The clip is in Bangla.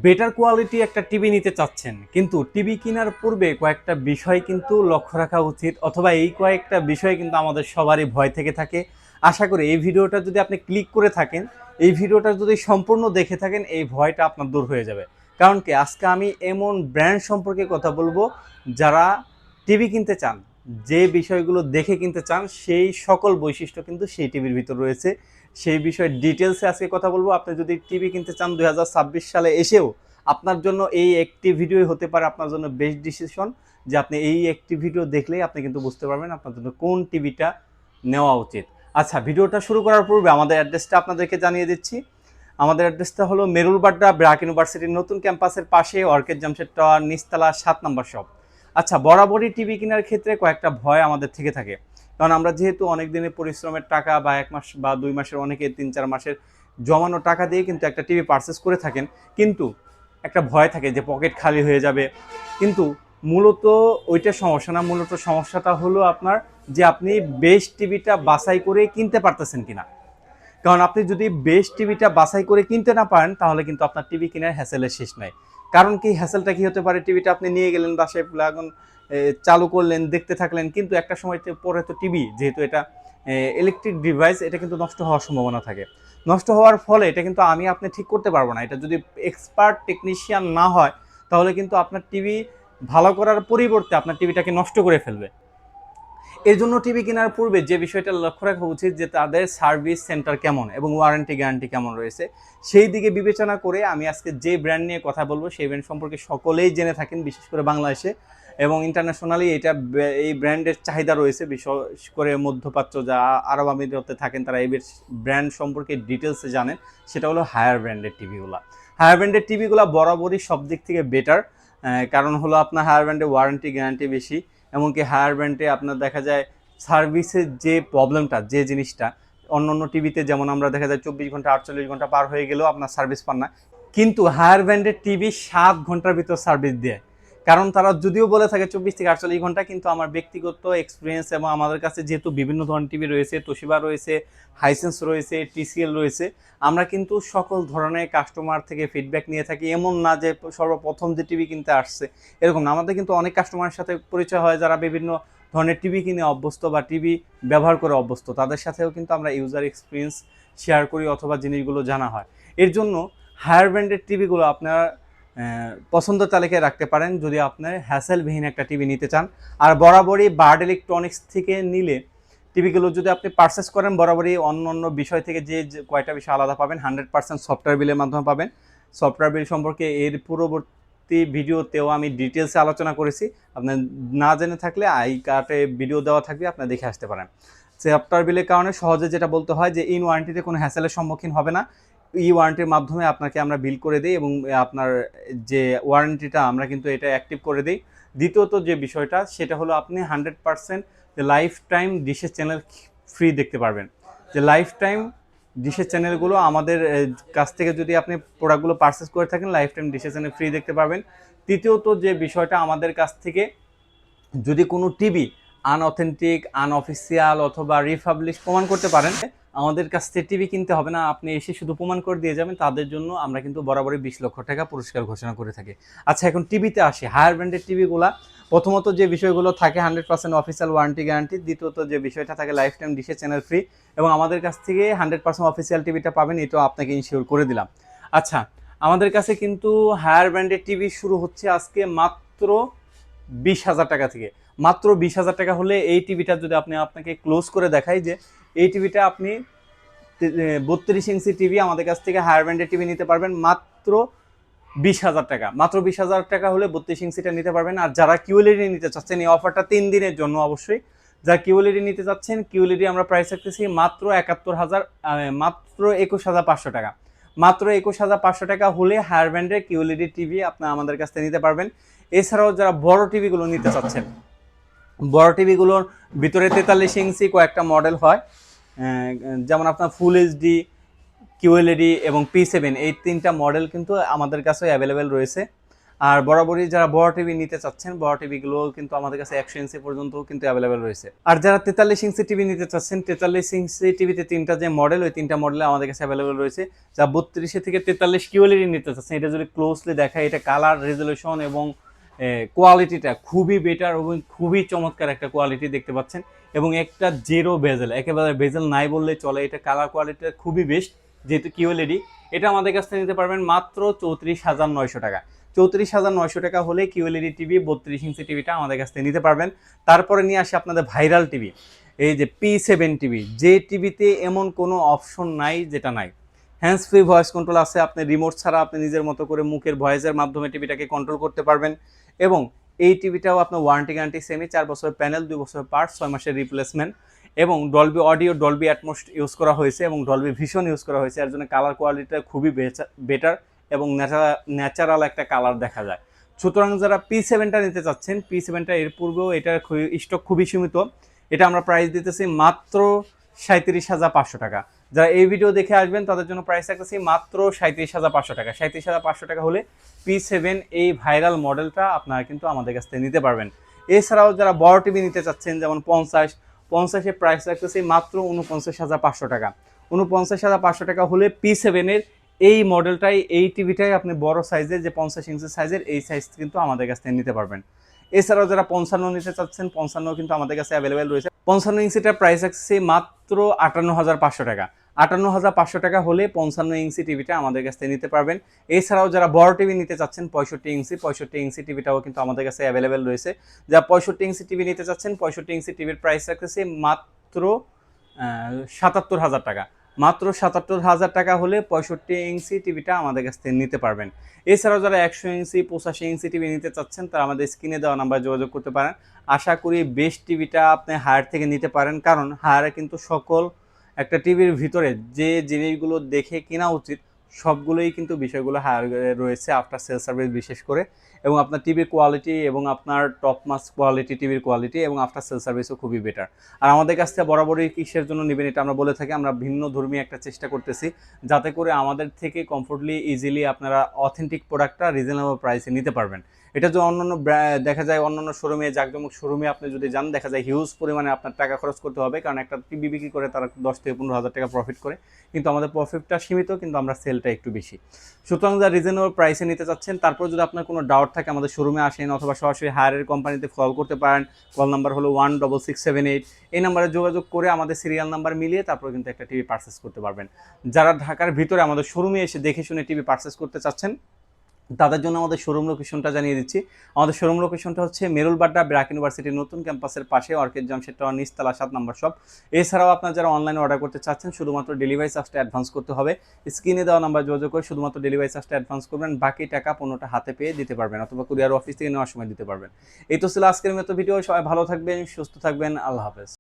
বেটার কোয়ালিটি একটা টিভি নিতে চাচ্ছেন, কিন্তু টিভি কেনার পূর্বে কয়েকটা বিষয় কিন্তু লক্ষ্য রাখা উচিত, অথবা এই কয়েকটা বিষয় কিন্তু আমাদের সবারই ভয় থেকে থাকে। আশা করি এই ভিডিওটা যদি আপনি ক্লিক করে থাকেন, এই ভিডিওটা যদি সম্পূর্ণ দেখে থাকেন, এই ভয়টা আপনার দূর হয়ে যাবে। কারণ কি, আজকে আমি এমন ব্র্যান্ড সম্পর্কে কথা বলবো যারা টিভি কিনতে চান, যে বিষয়গুলো দেখে কিনতে চান, সেই সকল বৈশিষ্ট্য কিন্তু সেই টিভির ভিতর রয়েছে। সেই বিষয়ে ডিটেলসে আজকে কথা বলবো। আপনি যদি টিভি কিনতে চান 2026 সালে এসেও, আপনার জন্য এই একটি ভিডিওই হতে পারে আপনার জন্য বেস্ট ডিসিশন, যে আপনি এই একটি ভিডিও দেখলেই আপনি কিন্তু বুঝতে পারবেন আপনার জন্য কোন টিভিটা নেওয়া উচিত। আচ্ছা, ভিডিওটা শুরু করার পূর্বে আমাদের অ্যাড্রেসটা আপনাদেরকে জানিয়ে দিচ্ছি। আমাদের অ্যাড্রেসটা হলো মেরুলবাড্ডা ব্র্যাক ইউনিভার্সিটির নতুন ক্যাম্পাসের পাশে, অর্কেড জামশেদ টাওয়ার, নিচতলা 7 নম্বর শপ। আচ্ছা, বরাবরই টিভি কেনার ক্ষেত্রে কয়েকটা ভয় আমাদের থেকে থাকে। কারণ আমরা যেহেতু অনেক দিনের পরিশ্রমের টাকা বা 1 মাস বা 2 মাসের, অনেকে 3-4 মাসের জমানো টাকা দিয়ে কিন্তু একটা টিভি পারচেস করে থাকেন, কিন্তু একটা ভয় থাকে যে পকেট খালি হয়ে যাবে। কিন্তু মূলত ওইটা সমস্যা না, মূলত সমস্যাটা হলো আপনার যে আপনি বেস্ট টিভিটা বাছাই করে কিনতে পারতেছেন কিনা। কারণ আপনি যদি বেস্ট টিভিটা বাছাই করে কিনতে না পারেন, তাহলে কিন্তু আপনার টিভি কেনার হ্যাসেলের শেষ নাই। কারণ কি, হ্যাসেলটা কি হতে পারে, টিভিটা আপনি নিয়ে গেলেন বাসায়, এখন চালু করলেন, দেখতে থাকলেন, কিন্তু একটা সময় পরে তো টিভি, যেহেতু এটা ইলেকট্রিক ডিভাইস, এটা কিন্তু নষ্ট হওয়ার সম্ভাবনা থাকে। নষ্ট হওয়ার ফলে এটা কিন্তু আপনি ঠিক করতে পারবো না। এটা যদি এক্সপার্ট টেকনিশিয়ান না হয়, তাহলে কিন্তু আপনার টিভি ভালো করার পরিবর্তে আপনার টিভিটাকে নষ্ট করে ফেলবে। এর জন্য টিভি কেনার পূর্বে যে বিষয়টা লক্ষ্য রাখা উচিত, যে তাদের সার্ভিস সেন্টার কেমন এবং ওয়ারেন্টি গ্যারান্টি কেমন রয়েছে, সেই দিকে বিবেচনা করে আমি আজকে যে ব্র্যান্ড নিয়ে কথা বলবো, সেই ব্র্যান্ড সম্পর্কে সকলেই জেনে থাকেন, বিশেষ করে বাংলাদেশে এবং ইন্টারন্যাশনালি এই ব্র্যান্ডের চাহিদা রয়েছে। বিশেষ করে মধ্যপ্রাচ্য, যারা আরব আমিরাতে থাকেন, তারা এই ব্র্যান্ড সম্পর্কে ডিটেলসে জানেন। সেটা হলো হায়ার ব্র্যান্ডের টিভিগুলো। হায়ার ব্র্যান্ডের টিভিগুলো বরাবরই সব দিক থেকে বেটার। কারণ হলো আপনার হায়ার ব্র্যান্ডে ওয়ারেন্টি গ্যারান্টি বেশি। এমনকি হায়ার ব্র্যান্ডে আপনার দেখা যায় সার্ভিসের যে প্রবলেমটা, যে জিনিসটা অন্য অন্য টিভিতে যেমন আমরা দেখা যায় 24 ঘন্টা 48 ঘন্টা পার হয়ে গেলেও আপনার সার্ভিস পান না, কিন্তু হায়ার ব্র্যান্ডের টিভি 7 ঘন্টার ভিতর সার্ভিস দেয়। কারণ তারা যদিও বলে থাকে 24 থেকে 48 ঘন্টা, কিন্তু আমার ব্যক্তিগত এক্সপিরিয়েন্স এবং আমাদের কাছে যেহেতু বিভিন্ন ধরনের টিভি রয়েছে, তোশিবা রয়েছে, হাইসেন্স রয়েছে, টিসিএল রয়েছে, আমরা কিন্তু সকল ধরনের কাস্টমার থেকে ফিডব্যাক নিয়ে থাকি। এমন না যে সর্বপ্রথম যে টিভি কিনতে আসছে, এরকম না। আমাদের কিন্তু অনেক কাস্টমারের সাথে পরিচয় হয় যারা বিভিন্ন ধরনের টিভি কিনে অভ্যস্ত বা টিভি ব্যবহার করে অভ্যস্ত, তাদের সাথেও কিন্তু আমরা ইউজার এক্সপিরিয়েন্স শেয়ার করি অথবা জিনিসগুলো জানা হয়। এর জন্য হায়ার ব্র্যান্ডের টিভিগুলো আপনার পছন্দ তালিকায় রাখতে পারেন যদি আপনার হ্যাসেলবিহীন একটা টিভি নিতে চান। আর বরাবরই বার্ড ইলেকট্রনিক্স থেকে নিলে টিভিগুলো যদি আপনি পারচেস করেন, বরাবরই অন্য অন্য বিষয় থেকে যে কয়টা বিষয় আলাদা পাবেন, 100% সফটওয়্যার বিলের মাধ্যমে পাবেন। সফটওয়্যার বিল সম্পর্কে এর পূর্ববর্তী ভিডিওতেও আমি ডিটেলসে আলোচনা করেছি। আপনার না জেনে থাকলে আই কার্টে ভিডিও দেওয়া থাকবে, আপনি দেখে আসতে পারেন। সফটওয়্যার বিলের কারণে সহজে যেটা বলতে হয় যে ইন ওয়ারেন্টিতে কোনো হ্যাসেলের সম্মুখীন হবে না। ই ওয়ারেন্টির মাধ্যমে আপনাকে আমরা বিল করে দিই এবং আপনার যে ওয়ারেন্টিটা আমরা কিন্তু এটা অ্যাক্টিভ করে দিই। দ্বিতীয়ত যে বিষয়টা, সেটা হলো আপনি 100% যে লাইফ টাইম ডিশের চ্যানেল ফ্রি দেখতে পারবেন। যে লাইফ টাইম ডিশের চ্যানেলগুলো আমাদের কাছ থেকে যদি আপনি প্রোডাক্টগুলো পারচেস করে থাকেন, লাইফ টাইম ডিশের চ্যানেল ফ্রি দেখতে পারবেন। তৃতীয়ত যে বিষয়টা, আমাদের কাছ থেকে যদি কোনো টিভি আনঅথেন্টিক, আনঅফিসিয়াল অথবা রিপাবলিশ প্রমাণ করতে পারেন, আমাদের কাছ থেকে টিভি কিনতে হবে না, আপনি এসে শুধু প্রমাণ করে দিয়ে যাবেন। তাদের জন্য আমরা কিন্তু বরাবরই 20 লক্ষ টাকা পুরস্কার ঘোষণা করে থাকি। আচ্ছা, এখন টিভিতে আসি। হায়ার ব্র্যান্ডের টিভিগুলা প্রথমত যে বিষয়গুলো থাকে 100% অফিসিয়াল ওয়ারেন্টি গ্যারান্টি, দ্বিতীয়ত যে বিষয়টা থাকে লাইফ টাইম ডিশের চ্যানেল ফ্রি, এবং আমাদের কাছ থেকে 100% অফিসিয়াল টিভিটা পাবেন, এটাও আপনাকে ইনশিওর করে দিলাম। আচ্ছা, আমাদের কাছে কিন্তু হায়ার ব্র্যান্ডের টিভি শুরু হচ্ছে আজকে মাত্র 20,000 টাকা থেকে। মাত্র 20,000 টাকা হলে এই টিভিটা যদি আপনাকে ক্লোজ করে দেখাই, যে এই টিভিটা আপনি 32 ইঞ্চি টিভি আমাদের কাছ থেকে হায়ার ব্র্যান্ডের টিভি নিতে পারবেন মাত্র 20,000 টাকা। মাত্র 20,000 টাকা হলে 32 ইঞ্চিটা নিতে পারবেন। আর যারা কিউএলইডি নিতে চাচ্ছেন, এই অফারটা 3 দিনের জন্য অবশ্যই। যারা কিউএলইডি নিতে চাচ্ছেন, কিউএলইডি আমরা প্রাইস রাখতেছি মাত্র 71,000, মাত্র 21,500 টাকা। মাত্র 21,500 টাকা হলে হায়ার ব্র্যান্ডের কিউএলইডি টিভি আপনারা আমাদের কাছ থেকে নিতে পারবেন। এছাড়াও যারা বড় টিভিগুলো নিতে চাচ্ছেন, বড় টিভিগুলোর ভিতরে 43 ইঞ্চি কয়েকটা মডেল হয়, যেমন আপনার ফুল এইচডি, কিউএলইডি এবং P7, এই 3টা মডেল কিন্তু আমাদের কাছে অ্যাভেলেবেল রয়েছে। আর বরাবরই যারা বড় টিভি নিতে চাচ্ছেন, বড় টিভিগুলো কিন্তু আমাদের কাছে 100 ইঞ্চি পর্যন্ত কিন্তু অ্যাভেলেবেল রয়েছে। আর যারা 43 ইঞ্চি টিভি নিতে চাচ্ছেন, 43 ইঞ্চি টিভিতে 3টা যে মডেল, ওই 3টা মডেলে আমাদের কাছে অ্যাভেলেবেল রয়েছে। যা 32 থেকে 43 কিউএলইডি নিতে চাচ্ছেন, এটা যদি ক্লোজলি দেখায়, এটা কালার রেজলিউশন এবং কোয়ালিটিটা খুবই বেটার এবং খুবই চমৎকার একটা কোয়ালিটি দেখতে পাচ্ছেন। এবং একটা জিরো বেজেল, একেবারে বেজেল নাই বললে চলে। এটা কালার কোয়ালিটিটা খুবই বেস্ট, যেহেতু কিউএলইডি। এটা আমাদের কাছ থেকে নিতে পারবেন মাত্র 34,900 টাকা। 34,900 টাকা হলে কিউএলইডি টিভি 32 ইঞ্চি টিভিটা আমাদের কাছ থেকে নিতে পারবেন। তারপরে নিয়ে আসি আপনাদের ভাইরাল টিভি, এই যে P7 টিভি, যে টিভিতে এমন কোনো অপশন নাই যেটা নাই। হ্যান্ডস ফ্রি ভয়েস কন্ট্রোল আছে, আপনি রিমোট ছাড়া আপনি নিজের মতো করে মুখের ভয়েসের মাধ্যমে টিভিটাকে কন্ট্রোল করতে পারবেন। এবং এই টিভিটাও আপনার ওয়ারেন্টি গ্যারান্টি সেমি, 4 বছরের প্যানেল, 2 বছরের পার্টস, 6 মাসের রিপ্লেসমেন্ট। এবং Dolby audio, Dolby atoms use করা হয়েছে এবং ডলবি ভিশন ইউজ করা হয়েছে। এর জন্য কালার কোয়ালিটিটা খুবই বেটার এবং ন্যাচারাল একটা কালার দেখা যায়। সুতরাং যারা P7টা নিতে চাচ্ছেন, P7টা এর পূর্বেও এটার স্টক খুবই সীমিত। এটা আমরা প্রাইস দিতেছি মাত্র 37,500 টাকা। যারা এই ভিডিও দেখে আসবেন তাদের জন্য প্রাইস রাখতেছি মাত্র 37,500 টাকা। 37,500 টাকা হলে P7 এই ভাইরাল মডেলটা আপনারা কিন্তু আমাদের কাছ থেকে নিতে পারবেন। এছাড়াও যারা বড় টিভি নিতে চাচ্ছেন, যেমন 50-এর প্রাইস রাখতেছি মাত্র 49,500 টাকা। 49,500 টাকা হলে P7 এর এই মডেলটাই, এই টিভিটাই আপনি বড় সাইজের, যে 50 ইঞ্চি সাইজের, এই সাইজ কিন্তু আমাদের কাছ থেকে নিতে পারবেন। এছাড়াও যারা 55 নিতে চাচ্ছেন, 55 কিন্তু আমাদের কাছে অ্যাভেলেবেল রয়েছে। 55 ইঞ্চিটার প্রাইস আছে মাত্র 58,500 টাকা। 58,500 টাকা হলে 55 ইঞ্চি টিভিটা আমাদের কাছ থেকে নিতে পারবেন। এছাড়াও যারা বড় টিভি নিতে চাচ্ছেন, 65 ইঞ্চি টিভিটাও কিন্তু আমাদের কাছে অ্যাভেলেবেল রয়েছে। যারা 65 ইঞ্চি টিভি নিতে চাচ্ছেন, 65 ইঞ্চি টিভির প্রাইস রাখতেছি মাত্র 77,000 টাকা। মাত্র 77,000 টাকা হলে 65 ইঞ্চি টিভিটা আমাদের কাছ থেকে নিতে পারবেন। এছাড়াও যারা 100 ইঞ্চি, 85 ইঞ্চি টিভি নিতে চাচ্ছেন, তারা আমাদের স্ক্রিনে দেওয়া নাম্বারে যোগাযোগ করতে পারেন। আশা করি বেস্ট টিভিটা আপনি হায়ার থেকে নিতে পারেন, কারণ হায়ারে কিন্তু সকল একটা টিভির ভিতরে যে জিনিসগুলো দেখে কেনা উচিত সবগুলোই কিন্তু বিষয়গুলো হায়ার রয়েছে, আফটার সেল সার্ভিস বিশেষ করে, এবং আপনার টিভির কোয়ালিটি এবং আপনার টপ মাস কোয়ালিটি, টিভির কোয়ালিটি এবং আফটার সেল সার্ভিসও খুবই বেটার। আর আমাদের কাছ থেকে বরাবরই কিসের জন্য নেবেন এটা আমরা বলে থাকি, আমরা ভিন্ন ধর্মী একটা চেষ্টা করতেছি যাতে করে আমাদের থেকে কমফোর্টলি ইজিলি আপনারা অথেন্টিক প্রোডাক্টটা রিজনেবল প্রাইসে নিতে পারবেন। এটা যে অন্যান্য দেখা যায় অন্যান্য শোরুমে, জাকজমক শোরুমে আপনি যদি যান, দেখা যায় হিউজ পরিমাণে আপনার টাকা খরচ করতে হবে, কারণ একটা টিভি বিক্রি করে তারা 10 থেকে 15,000 টাকা প্রফিট করে। কিন্তু আমাদের প্রফিটটা সীমিত, কিন্তু আমরা সেলটা একটু বেশি। সুতরাং যারা রিজনেবল প্রাইসে নিতে চাচ্ছেন, তারপর যদি আপনার কোনো ডাউট থাকে আমাদের শোরুমে আসেন অথবা সরাসরি হায়ারের কোম্পানিতে কল করতে পারেন। কল নাম্বার হলো 16678। এই নাম্বারে যোগাযোগ করে আমাদের সিরিয়াল নাম্বার মিলিয়ে তারপর কিন্তু একটা টিভি পারচেস করতে পারবেন। যারা ঢাকার ভিতরে আমাদের শোরুমে এসে দেখে শুনে টিভি পারচেস করতে চাচ্ছেন, তাদের জন্য আমাদের শোরুম লোকেশনটা জানিয়ে দিচ্ছি। আমাদের শোরুম লোকেশনটা হচ্ছে মেরুলবাড্ডা ব্র্যাক ইউনিভার্সিটির নতুন ক্যাম্পাসের পাশে, অর্কিড জামশেদ টাওয়ার, নিচতলা 7 নম্বর শপ। এছাড়াও আপনার যারা অনলাইনে অর্ডার করতে চাচ্ছেন, শুধুমাত্র ডেলিভারি চার্জটা অ্যাডভান্স করতে হবে। স্ক্রিনে দেওয়া নাম্বার যোগাযোগ করে শুধুমাত্র ডেলিভারি চার্জটা অ্যাডভান্স করবেন, বাকি টাকা পণ্যটা হাতে পেয়ে দিতে পারবেন অথবা কুরিয়ার অফিস থেকে নেওয়ার সময় দিতে পারবেন। এই তো ছিল আজকের মতো ভিডিও। সবাই ভালো থাকবেন, সুস্থ থাকবেন, আল্লাহ হাফেজ।